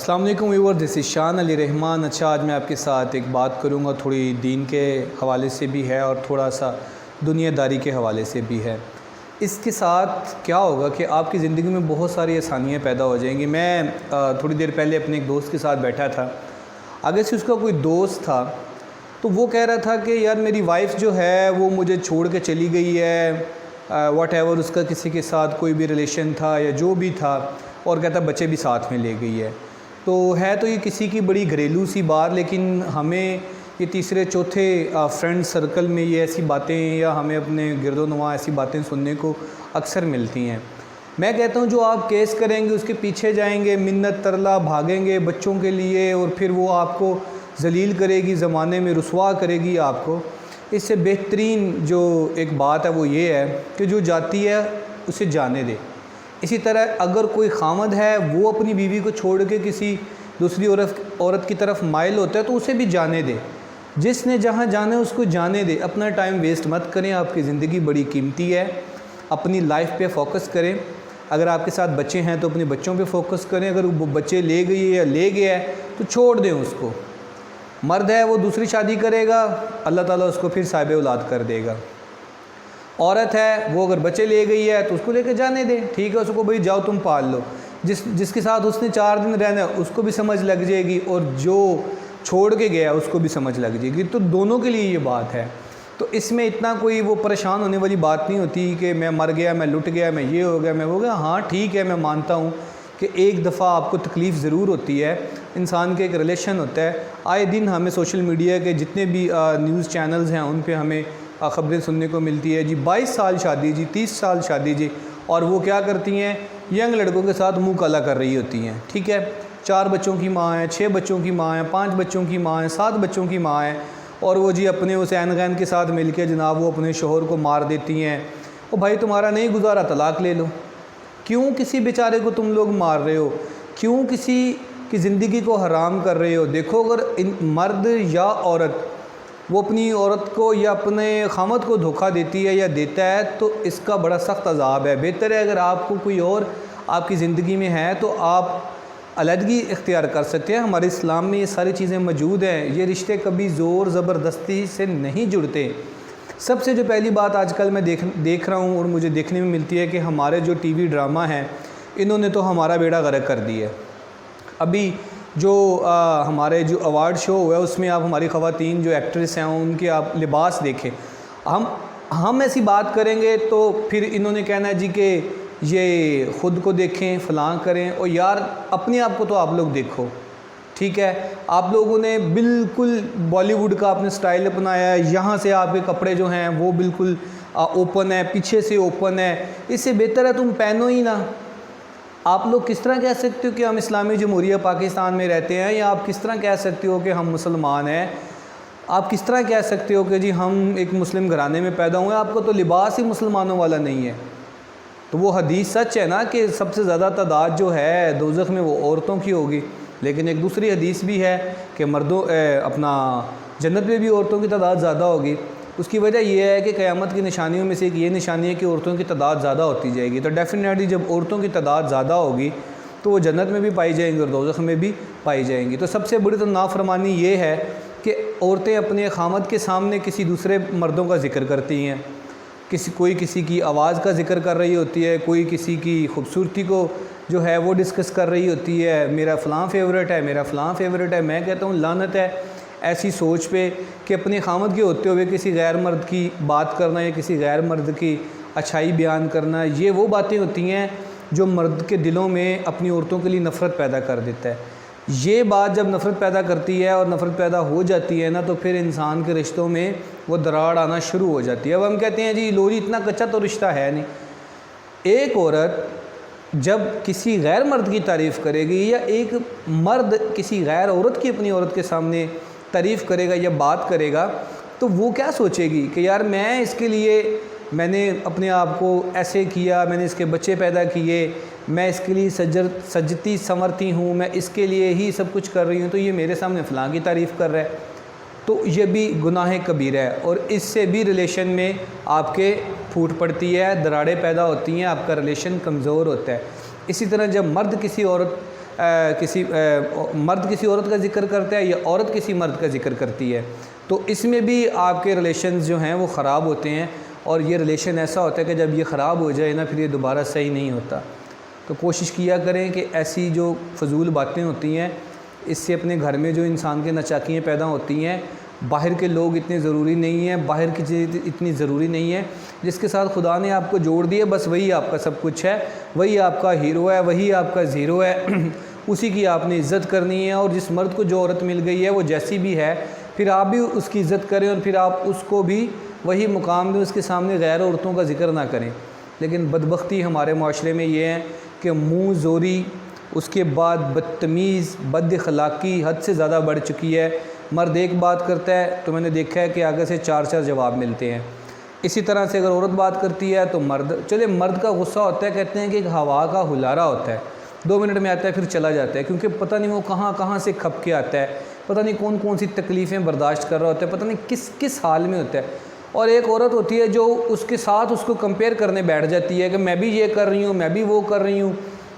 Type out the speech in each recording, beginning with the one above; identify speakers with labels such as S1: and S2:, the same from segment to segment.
S1: अस्सलाम वालेकुम viewers, this is शान अली रहमान। अच्छा, आज मैं आपके साथ एक बात करूँगा, थोड़ी दीन के हवाले से भी है और थोड़ा सा दुनियादारी के हवाले से भी है। इसके साथ क्या होगा कि आपकी ज़िंदगी में बहुत सारी आसानियाँ पैदा हो जाएंगी। मैं थोड़ी देर पहले अपने एक दोस्त के साथ बैठा था। आगे से उसका कोई दोस्त था तो वो कह रहा था कि यार मेरी वाइफ़ जो है वो मुझे छोड़ के चली गई है, व्हाटएवर उसका किसी के साथ कोई भी रिलेशन था या जो भी था, और कहता बच्चे भी साथ में ले गई है। तो है तो ये किसी की बड़ी घरेलू सी बात, लेकिन हमें ये तीसरे चौथे फ्रेंड सर्कल में ये ऐसी बातें या हमें अपने गिरदोनवा ऐसी बातें सुनने को अक्सर मिलती हैं। मैं कहता हूँ जो आप केस करेंगे उसके पीछे जाएंगे, मिन्नत तरला भागेंगे बच्चों के लिए, और फिर वो आपको जलील करेगी, ज़माने में रुसवा करेगी आपको। इससे बेहतरीन जो एक बात है वो ये है कि जो जाती है उसे जाने दे। इसी तरह अगर कोई खामद है वो अपनी बीवी को छोड़ के किसी दूसरी औरत की तरफ माइल होता है तो उसे भी जाने दे। जिसने जहाँ जाना है उसको जाने दे। अपना टाइम वेस्ट मत करें, आपकी ज़िंदगी बड़ी कीमती है। अपनी लाइफ पे फोकस करें। अगर आपके साथ बच्चे हैं तो अपने बच्चों पे फोकस करें। अगर वो बच्चे ले गई है या ले गया है तो छोड़ दें उसको। मर्द है वो दूसरी शादी करेगा, अल्लाह ताला उसको फिर साहिब औलाद कर देगा। औरत है वो अगर बच्चे ले गई है तो उसको लेकर जाने दें, ठीक है। उसको भाई जाओ तुम पाल लो। जिसके साथ उसने 4 दिन रहना है उसको भी समझ लग जाएगी, और जो छोड़ के गया उसको भी समझ लग जाएगी। तो दोनों के लिए ये बात है। तो इसमें इतना कोई वो परेशान होने वाली बात नहीं होती कि मैं मर गया, मैं लुट गया, मैं ये हो गया, मैं वो गया। हाँ ठीक है, मैं मानता हूँ कि एक दफ़ा आपको तकलीफ़ ज़रूर होती है। इंसान के एक रिलेशन होता है। आए दिन हमें सोशल मीडिया के जितने भी न्यूज़ चैनल्स हैं उन पे हमें ख़बरें सुनने को मिलती है जी 22 साल शादी जी, 30 साल शादी जी, और वो क्या करती हैं, यंग लड़कों के साथ मुंह काला कर रही होती हैं। ठीक है, 4 बच्चों की माँ है, 6 बच्चों की माँ है, 5 बच्चों की माँ है, 7 बच्चों की माँ है, और वो जी अपने उस ऐन गैन के साथ मिल के जनाब वो अपने शोहर को मार देती हैं। ओ भाई तुम्हारा नहीं गुजारा तलाक ले लो। क्यों किसी बेचारे को तुम लोग मार रहे हो? क्यों किसी की ज़िंदगी को हराम कर रहे हो? देखो, अगर मर्द या औरत वो अपनी औरत को या अपने खामद को धोखा देती है या देता है तो इसका बड़ा सख्त अजाब है। बेहतर है अगर आपको कोई और आपकी ज़िंदगी में है तो आप अलहदगी इख्तियार कर सकते हैं। हमारे इस्लाम में ये सारी चीज़ें मौजूद हैं। ये रिश्ते कभी ज़ोर ज़बरदस्ती से नहीं जुड़ते। सबसे जो पहली बात आजकल मैं देख रहा हूँ और मुझे देखने में मिलती है कि हमारे जो टीवी ड्रामा हैं इन्होंने तो हमारा बेड़ा गर्क कर दिया है। अभी जो हमारे जो अवार्ड शो हुआ है उसमें आप हमारी ख़वातीन जो एक्ट्रेस हैं उनके आप लिबास देखें। हम ऐसी बात करेंगे तो फिर इन्होंने कहना है जी कि ये ख़ुद को देखें, फ़लाँ करें। और यार अपने आप को तो आप लोग देखो। ठीक है, आप लोगों ने बिल्कुल बॉलीवुड का आपने स्टाइल अपनाया है। यहाँ से आपके कपड़े जो हैं वो बिल्कुल ओपन है, पीछे से ओपन है। इससे बेहतर है तुम पहनो ही ना। आप लोग किस तरह कह सकते हो कि हम इस्लामी जमहूरिया पाकिस्तान में रहते हैं, या आप किस तरह कह सकते हो कि हम मुसलमान हैं? आप किस तरह कह सकते हो कि जी हम एक मुस्लिम घराने में पैदा हुए? आपको तो लिबास ही मुसलमानों वाला नहीं है। तो वो हदीस सच है ना कि सबसे ज़्यादा तादाद जो है दोज़ख में वो औरतों की होगी। लेकिन एक दूसरी हदीस भी है कि मर्दों अपना जन्नत में भी औरतों की तादाद ज़्यादा होगी। उसकी वजह यह है कि क़यामत की निशानियों में से एक ये निशानी है कि औरतों की तादाद ज़्यादा होती जाएगी। तो डेफिनेटली जब औरतों की तादाद ज़्यादा होगी तो वो जन्नत में भी पाई जाएंगी और दोज़ख में भी पाई जाएंगी। तो सबसे बड़ी तो नाफरमानी ये है कि औरतें अपने खामद के सामने किसी दूसरे मर्दों का ज़िक्र करती हैं। कोई किसी की आवाज़ का ज़िक्र कर रही होती है, कोई किसी की खूबसूरती को जो है वो डिस्कस कर रही होती है। मेरा फ़लाँ फेवरेट है, मेरा फ़लाँ फेवरेट है। मैं कहता हूँ लानत है ऐसी सोच पे कि अपने खामद के होते हुए किसी गैर मर्द की बात करना या किसी गैर मर्द की अच्छाई बयान करना, ये वो बातें होती हैं जो मर्द के दिलों में अपनी औरतों के लिए नफ़रत पैदा कर देता है। ये बात जब नफ़रत पैदा करती है और नफ़रत पैदा हो जाती है ना, तो फिर इंसान के रिश्तों में वो दरार आना शुरू हो जाती है। अब हम कहते हैं जी लो जी इतना कच्चा तो रिश्ता है नहीं। एक औरत जब किसी गैर मर्द की तारीफ़ करेगी या एक मर्द किसी गैर औरत की अपनी औरत के सामने तारीफ़ करेगा या बात करेगा तो वो क्या सोचेगी कि यार मैं इसके लिए मैंने अपने आप को ऐसे किया, मैंने इसके बच्चे पैदा किए, मैं इसके लिए सजती संवरती हूँ, मैं इसके लिए ही सब कुछ कर रही हूँ, तो ये मेरे सामने फ़लाँ की तारीफ़ कर रहा है। तो ये भी गुनाह कबीरा है और इससे भी रिलेशन में आपके फूट पड़ती है, दरारें पैदा होती हैं, आपका रिलेशन कमज़ोर होता है। इसी तरह जब मर्द किसी औरत मर्द किसी औरत का ज़िक्र करता है या औरत किसी मर्द का ज़िक्र करती है, तो इसमें भी आपके रिलेशंस जो हैं वो ख़राब होते हैं। और ये रिलेशन ऐसा होता है कि जब ये ख़राब हो जाए ना, फिर ये दोबारा सही नहीं होता। तो कोशिश किया करें कि ऐसी जो फ़जूल बातें होती हैं, इससे अपने घर में जो इंसान के नचाकियाँ पैदा होती हैं, बाहर के लोग इतने ज़रूरी नहीं हैं, बाहर की चीज़ इतनी ज़रूरी नहीं है। जिसके साथ खुदा ने आपको जोड़ दिया, बस वही आपका सब कुछ है, वही आपका हीरो है, वही आपका ज़ीरो है उसी की आपने इज़्ज़त करनी है। और जिस मर्द को जो औरत मिल गई है वो जैसी भी है, फिर आप भी उसकी इज़्ज़त करें और फिर आप उसको भी वही मुकाम दें, उसके सामने गैर औरतों का ज़िक्र ना करें। लेकिन बदबख्ती हमारे माशरे में ये है कि मुँह ज़ोरी, उसके बाद बदतमीज़, बद अखलाक़ी हद से ज़्यादा बढ़ चुकी है। मर्द एक बात करता है तो मैंने देखा है कि आगे से 4-4 जवाब मिलते हैं। इसी तरह से अगर औरत बात करती है तो मर्द का गुस्सा होता है, कहते हैं कि एक हवा का हुलारा होता है, 2 मिनट में आता है फिर चला जाता है, क्योंकि पता नहीं वो कहाँ कहाँ से खप के आता है, पता नहीं कौन कौन सी तकलीफ़ें बर्दाश्त कर रहा होता है, पता नहीं किस किस हाल में होता है। और एक औरत होती है जो उसके साथ उसको कंपेयर करने बैठ जाती है कि मैं भी ये कर रही हूँ, मैं भी वो कर रही हूँ,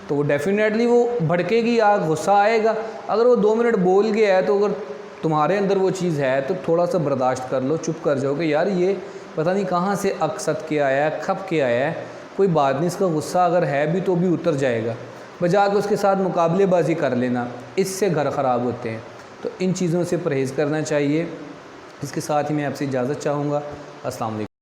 S1: तो वो डेफिनेटली वो भड़केगी, गुस्सा आएगा। अगर वो 2 मिनट बोल गया है तो अगर तुम्हारे अंदर वो चीज़ है तो थोड़ा सा बर्दाश्त कर लो, चुप कर जाओ कि यार ये पता नहीं कहाँ से अकसत के आया है, खप के आया है, कोई बात नहीं, इसका गुस्सा अगर है भी तो भी उतर जाएगा। बजा के उसके साथ मुकाबलेबाजी कर लेना, इससे घर ख़राब होते हैं। तो इन चीज़ों से परहेज़ करना चाहिए। इसके साथ ही मैं आपसे इजाज़त चाहूँगा। अस्सलाम वालेकुम।